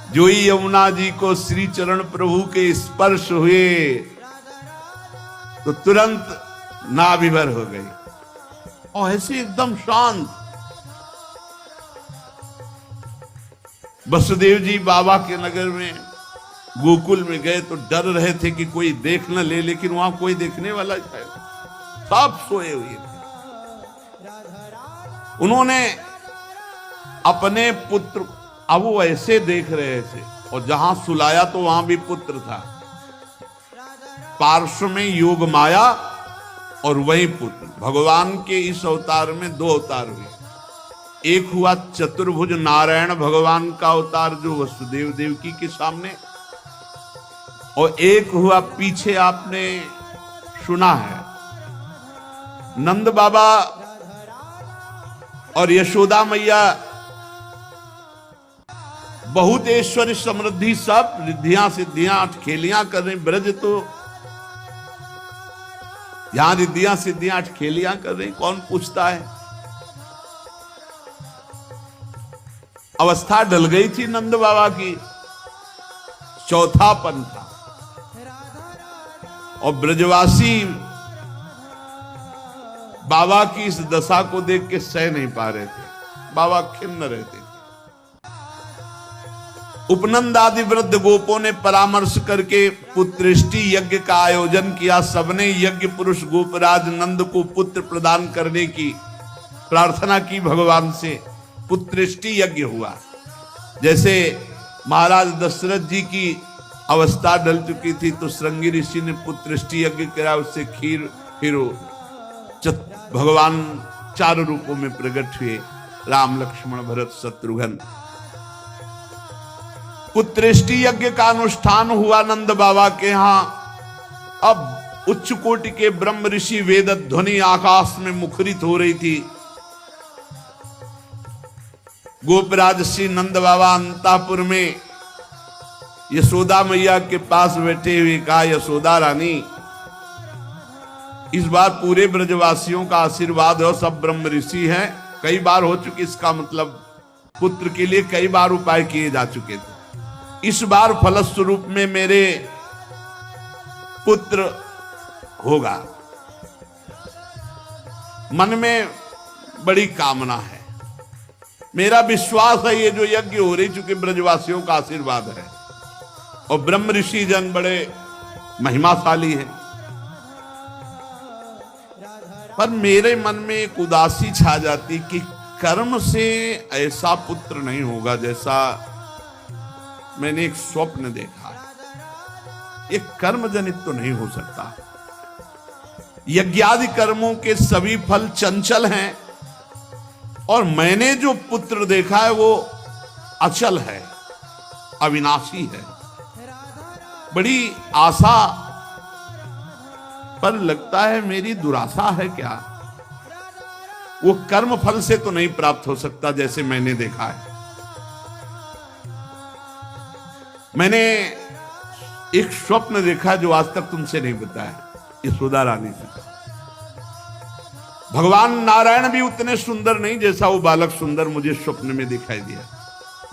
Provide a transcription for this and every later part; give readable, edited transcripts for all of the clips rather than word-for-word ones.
जो ही यमुना जी को श्री चरण प्रभु के स्पर्श हुए तो तुरंत नाभिभर हो गई और ऐसे एकदम शांत। वसुदेव जी बाबा के नगर में गोकुल में गए तो डर रहे थे कि कोई देख न ले, लेकिन वहां कोई देखने वाला है, सब सोए हुए थे। उन्होंने अपने पुत्र, अब वो ऐसे देख रहे थे और जहां सुलाया तो वहां भी पुत्र था, पार्श्व में योग माया और वही पुत्र। भगवान के इस अवतार में दो अवतार हुए, एक हुआ चतुर्भुज नारायण भगवान का अवतार जो वसुदेव देवकी के सामने, और एक हुआ पीछे आपने सुना है नंद बाबा और यशोदा मैया बहुत ऐश्वर्य समृद्धि सब रिद्धियां सिद्धियां अठखेलियां कर रही। ब्रज तो यहां रिद्धियां सिद्धियां अठखेलियां कर रही, कौन पूछता है। अवस्था डल गई थी नंद बाबा की, चौथापन था, और ब्रजवासी बाबा की इस दशा को देख के सह नहीं पा रहे थे, बाबा खिन्न रहते थे। उपनंद आदि वृद्ध गोपों ने परामर्श करके पुत्रेष्टि यज्ञ का आयोजन किया। सबने यज्ञ पुरुष गोपराज नंद को पुत्र प्रदान करने की प्रार्थना की भगवान से। पुत्रेष्टि यज्ञ हुआ। जैसे महाराज दशरथ जी की अवस्था डल चुकी थी तो श्रृंगी ऋषि ने पुत्रेष्टि यज्ञ करा, उससे खीर फिर भगवान चार रूपों में प्रकट हुए, राम लक्ष्मण भरत शत्रुघ्न। पुत्रेष्टि यज्ञ का अनुष्ठान हुआ नंद बाबा के यहां। अब उच्च कोटि के ब्रह्म ऋषि वेद ध्वनि आकाश में मुखरित हो रही थी। गोपराज श्री नंद बाबा अंतापुर में यशोदा मैया के पास बैठे हुए कहा, यशोदा रानी इस बार पूरे ब्रजवासियों का आशीर्वाद हो, सब ब्रह्म ऋषि हैं, कई बार हो चुकी, इसका मतलब पुत्र के लिए कई बार उपाय किए जा चुके थे, इस बार फलस्वरूप में मेरे पुत्र होगा। मन में बड़ी कामना है, मेरा विश्वास है ये जो यज्ञ हो रही चूंकि ब्रजवासियों का आशीर्वाद है और ब्रह्म ऋषि जन बड़े महिमाशाली हैं, पर मेरे मन में एक उदासी छा जाती कि कर्म से ऐसा पुत्र नहीं होगा जैसा मैंने एक स्वप्न देखा है। ये कर्म जनित तो नहीं हो सकता। यज्ञादि कर्मों के सभी फल चंचल हैं और मैंने जो पुत्र देखा है वो अचल है, अविनाशी है। बड़ी आशा, पर लगता है मेरी दुराशा है क्या। वो कर्म फल से तो नहीं प्राप्त हो सकता जैसे मैंने देखा है। मैंने एक स्वप्न देखा जो आज तक तुमसे नहीं बताया, यशोदा रानी से। भगवान नारायण भी उतने सुंदर नहीं जैसा वो बालक सुंदर मुझे स्वप्न में दिखाई दिया।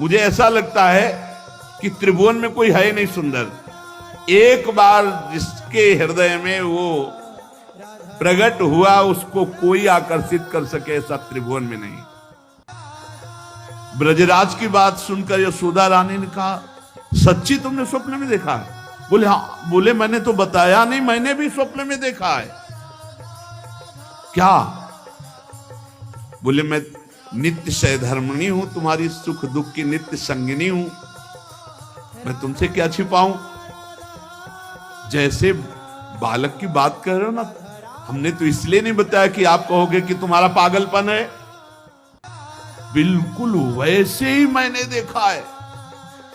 मुझे ऐसा लगता है कि त्रिभुवन में कोई है नहीं सुंदर। एक बार जिसके हृदय में वो प्रकट हुआ उसको कोई आकर्षित कर सके ऐसा त्रिभुवन में नहीं। ब्रजराज की बात सुनकर यशोदा रानी ने कहा, सच्ची तुमने स्वप्न में देखा है? बोले हाँ। बोले मैंने तो बताया नहीं, मैंने भी स्वप्न में देखा है। क्या? बोले मैं नित्य सहधर्मिणी हूं, तुम्हारी सुख दुख की नित्य संगिनी हूं, मैं तुमसे क्या छिपाऊं। जैसे बालक की बात कर रहे हो ना, हमने तो इसलिए नहीं बताया कि आप कहोगे कि तुम्हारा पागलपन है। बिल्कुल वैसे ही मैंने देखा है।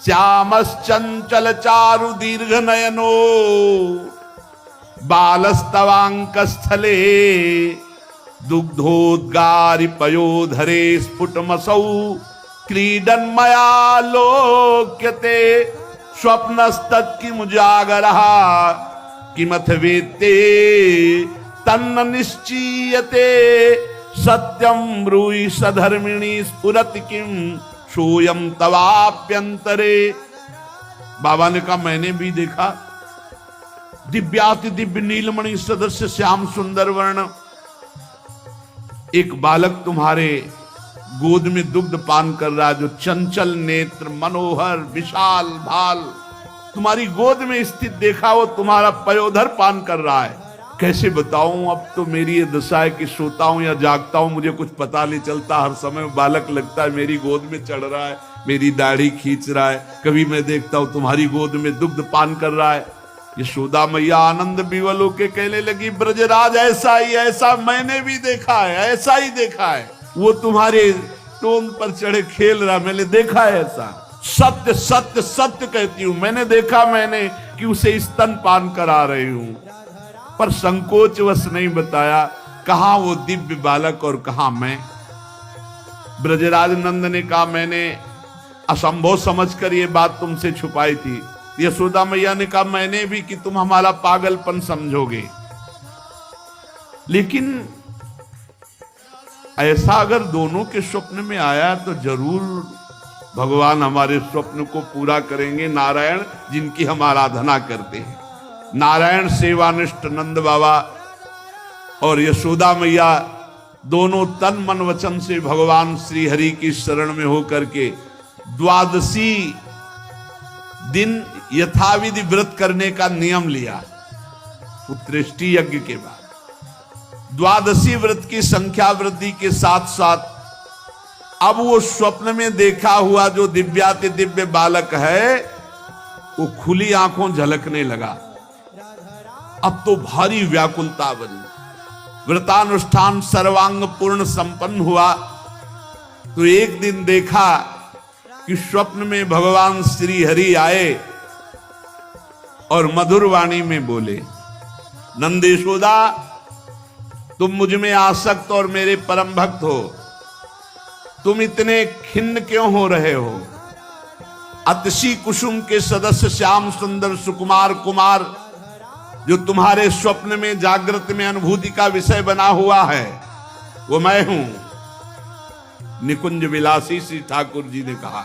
श्यामश्चंचल चारु दीर्घ नयनो बालस्तवांक स्थले दुग्धोद्गारि पयोधरे स्फुटमसौ क्रीडन मया लोक्यते स्वप्नस्तत्किमुजागरः किमथ वेत्ते तन्न निश्चीयते सत्यं ब्रूहि सधर्मिणी स्फुरति किं सोयम तवाप्यंतरे बाबा ने कहा मैंने भी देखा। दिव्याति दिव्य नीलमणि सदस्य श्याम सुंदर वर्ण एक बालक तुम्हारे गोद में दुग्ध पान कर रहा है, जो चंचल नेत्र मनोहर विशाल भाल तुम्हारी गोद में स्थित देखा, वो तुम्हारा पयोधर पान कर रहा है। कैसे बताऊं, अब तो मेरी ये दशा है कि सोता हूं या जागता हूं मुझे कुछ पता नहीं चलता। हर समय बालक लगता है मेरी गोद में चढ़ रहा है, मेरी दाढ़ी खींच रहा है। कभी मैं देखता हूं तुम्हारी गोद में दुग्ध पान कर रहा है। यशोदा मैया आनंद विवल होके कहने लगी, ब्रजराज ऐसा ही, ऐसा मैंने भी देखा है, ऐसा ही देखा है। वो तुम्हारे टोन पर चढ़े खेल रहा, मैंने देखा है ऐसा। सत्य सत्य सत्य कहती हूं, मैंने देखा मैंने कि उसे स्तन पान करा रही हूं, पर संकोचवश नहीं बताया कहां वो दिव्य बालक और कहां मैं। ब्रजराज नंद ने कहा मैंने असंभव समझकर ये बात तुमसे छुपाई थी। यशोदा मैया ने कहा मैंने भी, कि तुम हमारा पागलपन समझोगे, लेकिन ऐसा अगर दोनों के स्वप्न में आया तो जरूर भगवान हमारे स्वप्न को पूरा करेंगे। नारायण जिनकी हम आराधना करते हैं, नारायण सेवानिष्ठ नंद बाबा और यशोदा मैया दोनों तन मन वचन से भगवान श्री हरि की शरण में होकर के द्वादशी दिन यथाविधि व्रत करने का नियम लिया। पुत्रेष्टि यज्ञ के बाद द्वादशी व्रत की संख्या वृद्धि के साथ साथ अब वो स्वप्न में देखा हुआ जो दिव्याति दिव्य बालक है वो खुली आंखों झलकने लगा। अब तो भारी व्याकुलता बनी। व्रतानुष्ठान सर्वांग पूर्ण संपन्न हुआ तो एक दिन देखा कि स्वप्न में भगवान श्री हरि आए और मधुर वाणी में बोले, नंद यशोदा तुम मुझ में आसक्त और मेरे परम भक्त हो, तुम इतने खिन्न क्यों हो रहे हो? अतसी कुसुम के सदस्य श्याम सुंदर सुकुमार कुमार जो तुम्हारे स्वप्न में जागृत में अनुभूति का विषय बना हुआ है वो मैं हूं। निकुंज विलासी श्री ठाकुर जी ने कहा,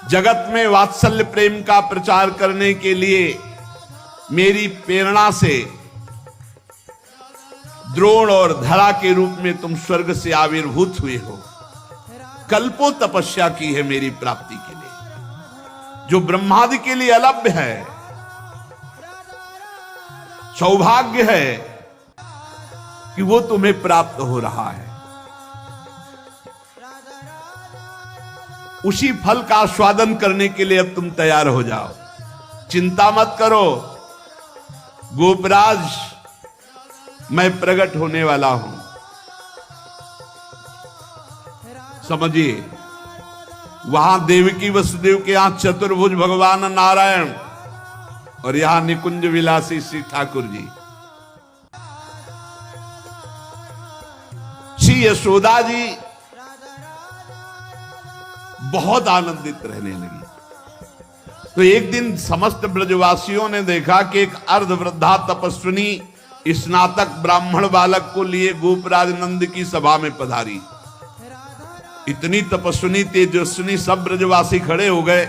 जगत में वात्सल्य प्रेम का प्रचार करने के लिए मेरी प्रेरणा से द्रोण और धरा के रूप में तुम स्वर्ग से आविर्भूत हुए हो। कल्पों तपस्या की है मेरी प्राप्ति के लिए, जो ब्रह्मादि के लिए अलभ्य है। सौभाग्य है कि वो तुम्हें प्राप्त हो रहा है। उसी फल का आस्वादन करने के लिए अब तुम तैयार हो जाओ। चिंता मत करो गोपराज, मैं प्रकट होने वाला हूं। समझिए, वहां देवकी वसुदेव के यहां चतुर्भुज भगवान नारायण और यहां निकुंज विलासी श्री ठाकुर जी। श्री यशोदा जी बहुत आनंदित रहने लगी। तो एक दिन समस्त ब्रजवासियों ने देखा कि एक अर्धवृद्धा तपस्विनी स्नातक ब्राह्मण बालक को लिए गोपराज नंद की सभा में पधारी। इतनी तपस्विनी तेजस्विनी सब ब्रजवासी खड़े हो गए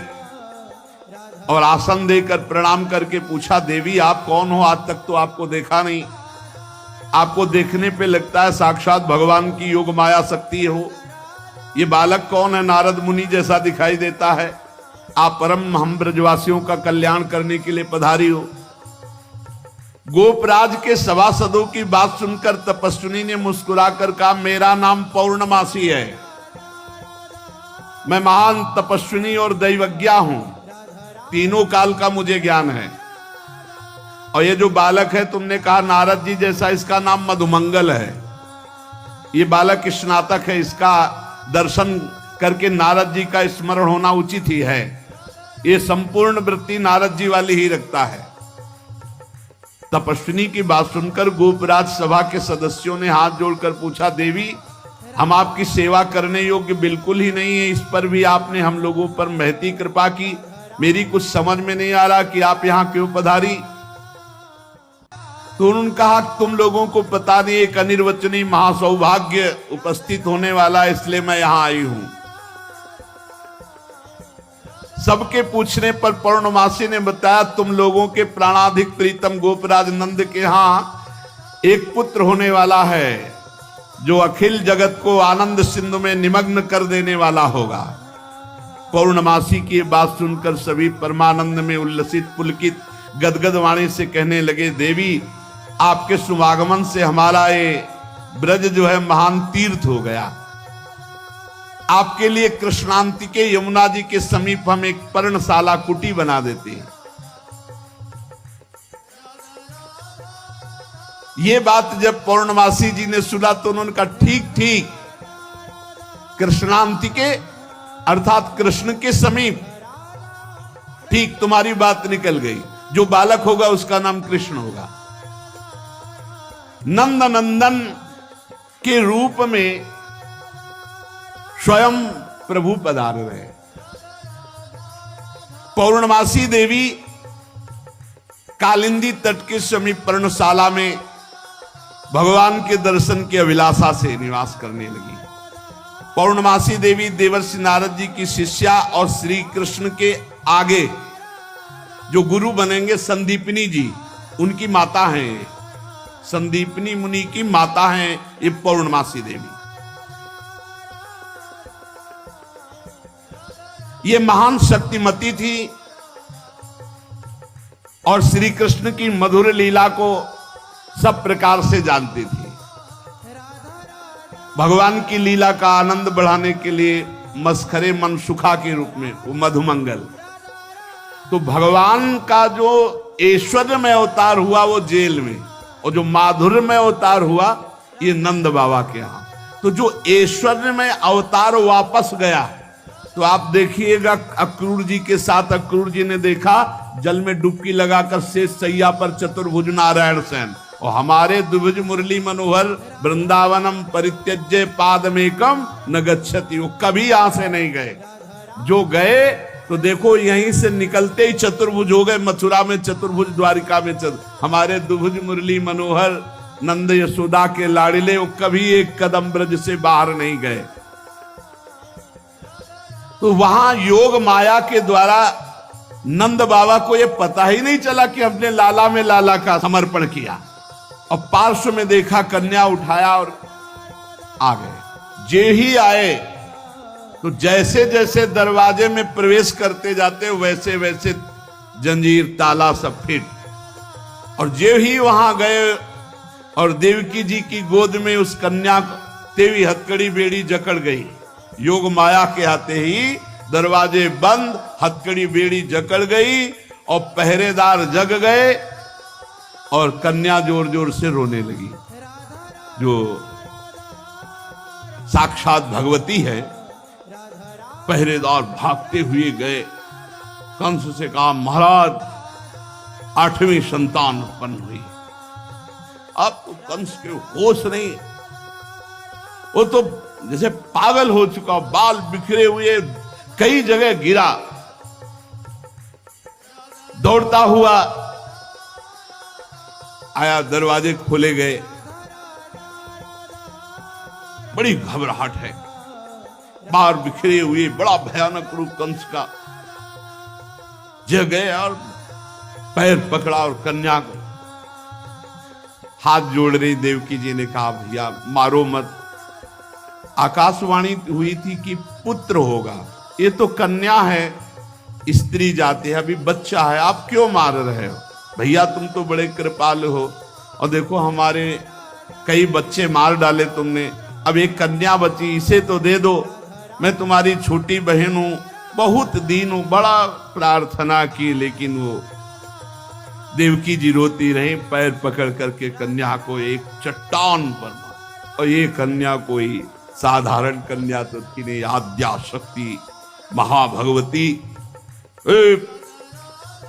और आसन देकर प्रणाम करके पूछा, देवी आप कौन हो? आज तक तो आपको देखा नहीं। आपको देखने पे लगता है साक्षात भगवान की योग माया शक्ति हो। ये बालक कौन है? नारद मुनि जैसा दिखाई देता है। आप परम हम ब्रजवासियों का कल्याण करने के लिए पधारी हो। गोपराज के सभासदों की बात सुनकर तपस्विनी ने मुस्कुराकर कहा, मेरा नाम पौर्णमासी है, मैं महान तपस्विनी और दैवज्ञा हूं। तीनों काल का मुझे ज्ञान है। और ये जो बालक है तुमने कहा नारद जी जैसा, इसका नाम मधुमंगल है। ये बालक स्नातक है, इसका दर्शन करके नारद जी का स्मरण होना उचित ही है। ये संपूर्ण वृत्ति नारद जी वाली ही रखता है। तपस्विनी की बात सुनकर गोपराज सभा के सदस्यों ने हाथ जोड़कर पूछा, देवी हम आपकी सेवा करने योग्य बिल्कुल ही नहीं है, इस पर भी आपने हम लोगों पर महती कृपा की। मेरी कुछ समझ में नहीं आ रहा कि आप यहां क्यों पधारी। तो उन्होंने कहा, तुम लोगों को पता नहीं, एक अनिर्वचनीय महासौभाग्य उपस्थित होने वाला है, इसलिए मैं यहां आई हूं। सबके पूछने पर पौर्णमासी ने बताया, तुम लोगों के प्राणाधिक प्रीतम गोपराज नंद के यहां एक पुत्र होने वाला है जो अखिल जगत को आनंद सिंधु में निमग्न कर देने वाला होगा। पौर्णमासी की बात सुनकर सभी परमानंद में उल्लसित पुलकित गदगद वाणी से कहने लगे, देवी आपके शुभागमन से हमारा ये ब्रज जो है महान तीर्थ हो गया। आपके लिए कृष्णांतिके यमुना जी के समीप हम एक पर्णशाला कुटी बना देते हैं। ये बात जब पौर्णमासी जी ने सुना तो उन्होंने कहा, ठीक ठीक, कृष्णांतिके अर्थात कृष्ण के समीप, ठीक तुम्हारी बात निकल गई। जो बालक होगा उसका नाम कृष्ण होगा। नंद नंदन के रूप में स्वयं प्रभु पधार रहे। पौर्णमासी देवी कालिंदी तट के समीप पर्णशाला में भगवान के दर्शन की अभिलाषा से निवास करने लगी। पौर्णमासी देवी देवर्षि नारद जी की शिष्या और श्री कृष्ण के आगे जो गुरु बनेंगे संदीपनी जी, उनकी माता हैं। संदीपनी मुनि की माता हैं ये पौर्णमासी देवी। ये महान शक्तिमती थी और श्री कृष्ण की मधुर लीला को सब प्रकार से जानती थी। भगवान की लीला का आनंद बढ़ाने के लिए मस्खरे मनसुखा के रूप में वो मधुमंगल, तो भगवान का जो ऐश्वर्य में अवतार हुआ वो जेल में, और जो माधुर्य में अवतार हुआ ये नंद बाबा के यहां। तो जो ऐश्वर्य में अवतार वापस गया, तो आप देखिएगा अक्रूर जी के साथ अक्रूर जी ने देखा जल में डुबकी लगाकर शेष सैया पर चतुर्भुज नारायण सेन, और हमारे द्विभुज मुरली मनोहर वृंदावनम परित्यज्य पादमेकम न गच्छति, वो कभी यहां से नहीं गए। जो गए तो देखो यहीं से निकलते ही चतुर्भुज हो गए, मथुरा में चतुर्भुज, द्वारिका में हमारे द्विभुज मुरली मनोहर नंद यशोदा के लाड़िले, वो कभी एक कदम ब्रज से बाहर नहीं गए। तो वहां योग माया के द्वारा नंद बाबा को यह पता ही नहीं चला कि अपने लाला में लाला का समर्पण किया, और पार्श्व में देखा, कन्या उठाया और आ गए। जे ही आए तो जैसे जैसे दरवाजे में प्रवेश करते जाते वैसे वैसे जंजीर ताला सब फिट, और जे ही वहां गए और देवकी जी की गोद में उस कन्या तेवी हथकड़ी बेड़ी जकड़ गई। योग माया के आते ही दरवाजे बंद, हथकड़ी बेड़ी जकड़ गई और पहरेदार जग गए, और कन्या जोर जोर से रोने लगी। जो साक्षात भगवती है। पहरेदार भागते हुए गए, कंस से कहा, महाराज 8वीं संतान उत्पन्न हुई। अब तो कंस के होश नहीं, वो तो जैसे पागल हो चुका, बाल बिखरे हुए, कई जगह गिरा, दौड़ता हुआ आया, दरवाजे खोले गए। बड़ी घबराहट है, बाहर बिखरे हुए, बड़ा भयानक रूप कंस का। जग गए और पैर पकड़ा और कन्या को हाथ जोड़ रही देवकी जी ने कहा, भैया मारो मत। आकाशवाणी हुई थी कि पुत्र होगा, ये तो कन्या है, स्त्री जाति है, अभी बच्चा है, आप क्यों मार रहे हो? भैया तुम तो बड़े कृपालु हो, और देखो हमारे कई बच्चे मार डाले तुमने, अब एक कन्या बची, इसे तो दे दो, मैं तुम्हारी छोटी बहन हूं, बहुत दीन हूं। बड़ा प्रार्थना की, लेकिन वो देवकी जी रोती रही, पैर पकड़ करके कन्या को एक चट्टान पर मारा। और ये कन्या कोई साधारण कन्या तो थी नहीं, आद्या शक्ति महाभगवती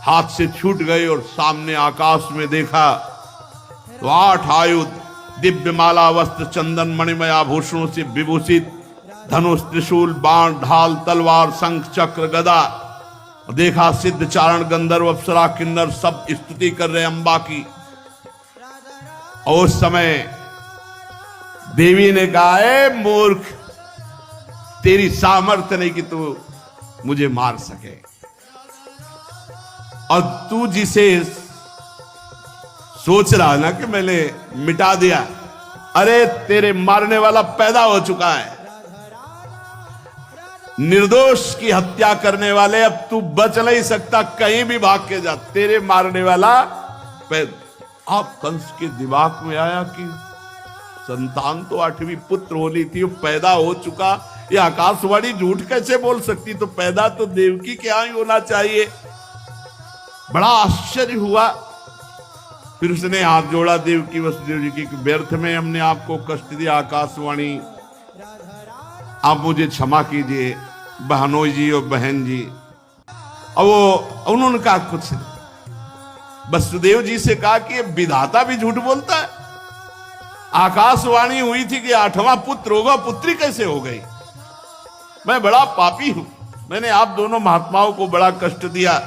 हाथ से छूट गई, और सामने आकाश में देखा तो 8 आयुध, दिव्य माला वस्त्र चंदन मणिमय आभूषणों से विभूषित, धनुष त्रिशूल बाण ढाल तलवार शंख चक्र गदा। देखा सिद्ध चारण गंधर्व अप्सरा किन्नर सब स्तुति कर रहे अंबा की। और उस समय देवी ने कहा, ए मूर्ख, तेरी सामर्थ्य नहीं कि तू मुझे मार सके। और तू जिसे सोच रहा ना कि मैंने मिटा दिया, अरे तेरे मारने वाला पैदा हो चुका है। निर्दोष की हत्या करने वाले, अब तू बच नहीं सकता, कहीं भी भाग के जा, तेरे मारने वाला पैदा। आप कंस के दिमाग में आया कि संतान तो 8वीं पुत्र होनी थी, वो पैदा हो चुका, ये आकाशवाणी झूठ कैसे बोल सकती, तो पैदा तो देवकी के यहां ही होना चाहिए। बड़ा आश्चर्य हुआ। फिर उसने हाथ जोड़ा देवकी वसुदेव जी की, व्यर्थ में हमने आपको कष्ट दिया आकाशवाणी, आप मुझे क्षमा कीजिए बहनोई जी और बहन जी। और वो उन्होंने कहा कुछ नहीं। वसुदेव जी से कहा कि विधाता भी झूठ बोलता है, आकाशवाणी हुई थी कि 8वां पुत्र होगा, पुत्री कैसे हो गई? मैं बड़ा पापी हूं, मैंने आप दोनों महात्माओं को बड़ा कष्ट दिया।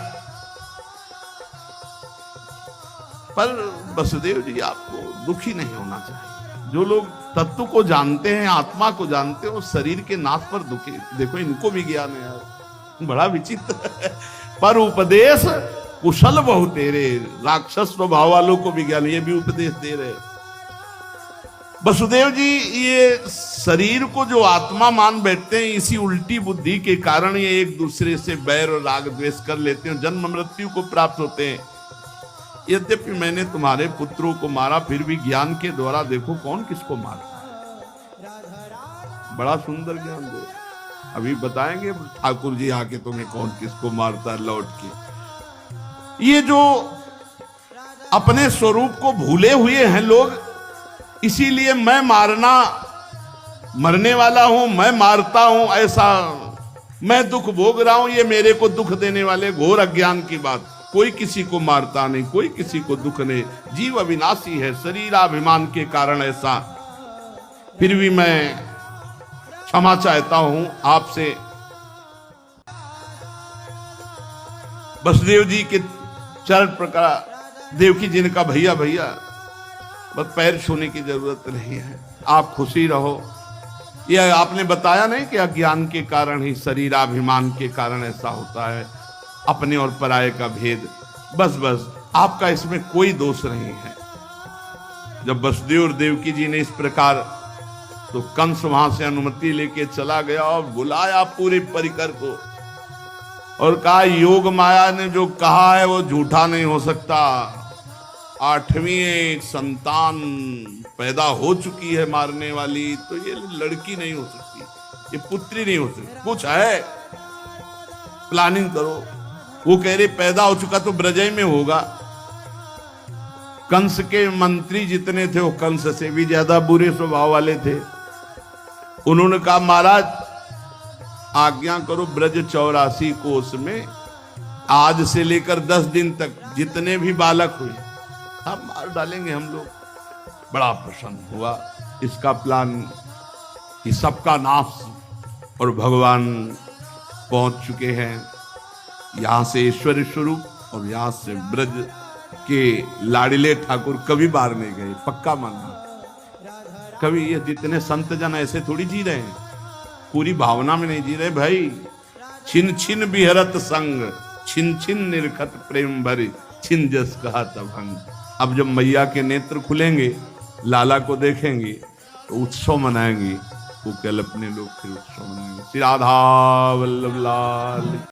पर वसुदेव जी आपको दुखी नहीं होना चाहिए। जो लोग तत्व को जानते हैं, आत्मा को जानते हैं, वो शरीर के नाश पर दुखी। देखो इनको भी ज्ञान है यार, बड़ा विचित्र है। पर उपदेश कुशल बहु तेरे, राक्षस स्वभाव वालों को भी ज्ञान, ये भी उपदेश दे रहे। वसुदेव जी ये शरीर को जो आत्मा मान बैठते हैं, इसी उल्टी बुद्धि के कारण ये एक दूसरे से बैर और राग द्वेष कर लेते हैं, जन्म मृत्यु को प्राप्त होते हैं। यद्यपि मैंने तुम्हारे पुत्रों को मारा, फिर भी ज्ञान के द्वारा देखो कौन किसको मारता है। बड़ा सुंदर ज्ञान दे, अभी बताएंगे ठाकुर जी आके तुम्हें कौन किसको मारता है लौट के। ये जो अपने स्वरूप को भूले हुए हैं लोग, इसीलिए मैं मरने वाला हूं, मैं मारता हूं, ऐसा मैं दुख भोग रहा हूं, ये मेरे को दुख देने वाले घोर अज्ञान की बात। कोई किसी को मारता नहीं, कोई किसी को दुख नहीं, जीव अविनाशी है, शरीराभिमान के कारण ऐसा। फिर भी मैं क्षमा चाहता हूं आपसे। वसुदेव जी के चरण प्रकार, देवकी जी ने कहा भैया भैया बस पैर छूने की जरूरत नहीं है, आप खुशी रहो। यह आपने बताया नहीं कि अज्ञान के कारण ही, शरीराभिमान के कारण ऐसा होता है, अपने और पराये का भेद। बस बस आपका इसमें कोई दोष नहीं है। जब वसुदेव और देवकी जी ने इस प्रकार, तो कंस वहां से अनुमति लेके चला गया और बुलाया पूरे परिकर को और कहा योग माया ने जो कहा है वो झूठा नहीं हो सकता। 8वीं संतान पैदा हो चुकी है मारने वाली, तो ये लड़की नहीं हो सकती, ये पुत्री नहीं हो सकती, कुछ है, प्लानिंग करो। वो कह रहे पैदा हो चुका तो ब्रजय में होगा। कंस के मंत्री जितने थे वो कंस से भी ज्यादा बुरे स्वभाव वाले थे। उन्होंने कहा महाराज आज्ञा करो, ब्रज 84 कोस में आज से लेकर 10 दिन तक जितने भी बालक हुए सब मार डालेंगे हम लोग। बड़ा प्रसन्न हुआ इसका प्लान कि सबका नाश, और भगवान पहुंच चुके हैं। यहां से ईश्वर स्वरूप और यहां से ब्रज के लाडिले ठाकुर कभी बाहर नहीं गए, पक्का मानना। कभी ये जितने संत जन ऐसे थोड़ी जी रहे हैं, पूरी भावना में नहीं जी रहे भाई। छिन छिन बिहरत संग, छिन छिन निरखत प्रेम भरी, छिन जस कहा तभंग। अब जब मैया के नेत्र खुलेंगे, लाला को देखेंगे तो उत्सव मनाएंगे। वो कल अपने लोग फिर उत्सव मनाएंगे। श्री राधा वल्लभ लाल।